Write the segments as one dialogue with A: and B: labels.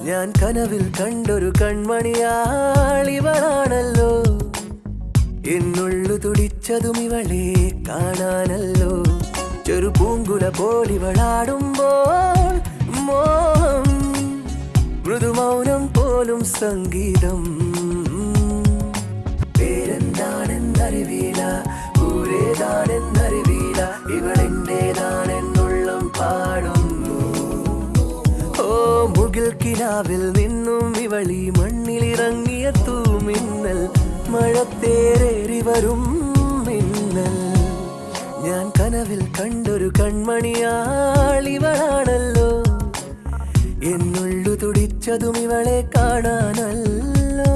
A: ഞാൻ കനവിൽ കണ്ടൊരു കൺമണിയാളിവളാണല്ലോ, എന്നുള്ളു തുടിച്ചതും ഇവളെ കാണാനല്ലോ. ചെറു പൂങ്കുല പോലിവളാടുമ്പോൾ മോഹം, മൃദുമൗനം പോലും സംഗീതം. പേരെന്താണെന്നറിവീല, ഊരേതാണെന്നറിവീല, ഇവളെന്റേതാണെന്നുള്ളം പാടുന്നു. ഓ മുകിൽ കിനാവിൽ നിന്നും ഇവളി മണ്ണിലിറങ്ങിയ തൂമിന്നൽ, മഴത്തേറേറി വരും മിന്നൽ. ഞാൻ കനവിൽ കണ്ടൊരു കൺമണിയാളിവളാണല്ലോ, എന്നുള്ളു തുടിച്ചതും ഇവളെ കാണാനല്ലോ.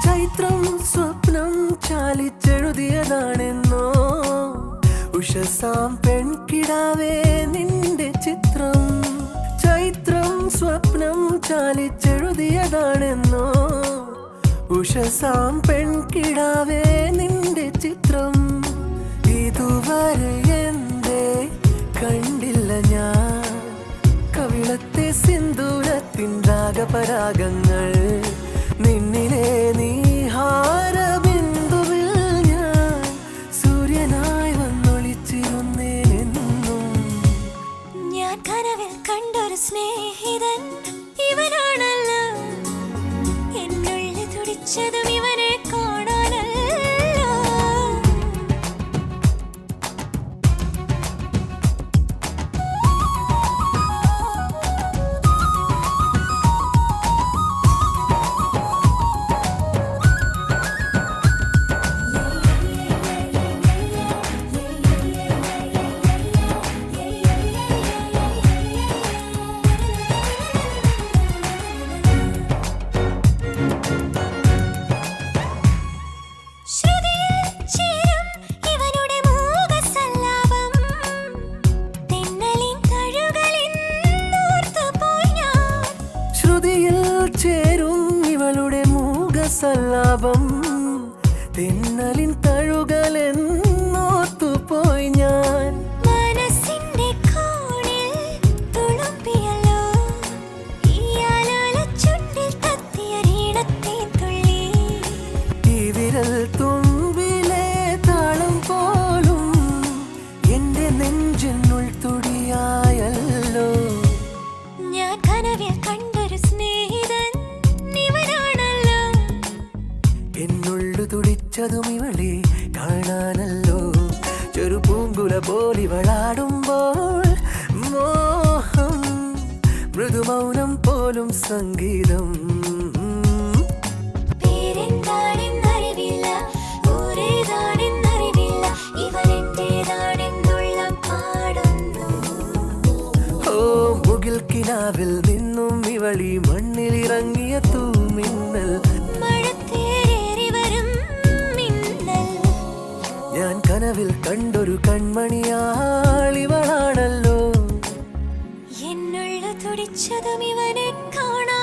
A: ചൈത്രം സ്വപ്നം ചാലിച്ചെഴുതിയതാണെന്നോ, ഉഷസാം പെൺകിടാവേ നിന്റെ ചിത്രം. ചൈത്രം സ്വപ്നം ചാലിച്ചെഴുതിയതാണെന്നോ, ഉഷസാം പെൺകിടാവേ നിന്റെ ചിത്രം. ഇതുവരെ എന്തേ കണ്ടില്ല ഞാൻ കവിളത്തെ സിന്ദൂരത്തിൻ രാഗപരാഗങ്ങൾ. നിന്നിലെ നീഹാരബിന്ദുവിൽ ഞാൻ സൂര്യനായി വന്നൊളിച്ചിരുന്നേനെന്നും.
B: ഞാൻ കനവിൽ കണ്ടൊരു സ്നേഹിതൻ ഇവനാണല്ലോ, എന്നുള്ളിൽ തുടിച്ചതും ഇവനെ കാണാനല്ലോ.
A: ചേരും ഇവളുടെ മൂകസല്ലാപം, തെന്നലിൻ തഴുകലെന്നോർത്തുപോയി ഞാൻ.
B: മനസ്സിന്റെ കോണിൽ തുളുമ്പിയല്ലോ ഈ ആലാലച്ചുണ്ടിൽ തത്തിയ ഈണത്തേൻ തുള്ളി.
A: ഈ വിരൽ തുമ്പിലെ താളം പോലും എന്റെ നെഞ്ചിനുൾ തുടിയായല്ലോ.
B: ഞാൻ കനവിൽ കണ്ടൊരു സ്നേഹിതൻ ഇവനാണല്ലോ,
A: എന്നുള്ളു തുടിച്ചതും ഇവളെ കാണാനല്ലോ. ചെറു പൂങ്കുല പോലിവളാടുമ്പോൾ മോഹം, മൃദുമൗനം പോലും സംഗീതം.
B: പേരെന്താണെന്നറിവില്ല, ഊരേതാണെന്നറിവില്ല, ഇവനെന്റേതാണെന്നുള്ളം പാടുന്നു.
A: ഓ മുകിൽ കിനാവിൽ നിന്നും ഇവളി മണ്ണിലിറങ്ങിയ തൂമിന്നൽ,
B: മഴത്തേറേറി വരും മിന്നൽ.
A: ഞാൻ കനവിൽ കണ്ടൊരു കൺമണിയാളിവളാണല്ലോ,
B: എന്നുള്ളു തുടിച്ചതും ഇവനെ കാണാൻ.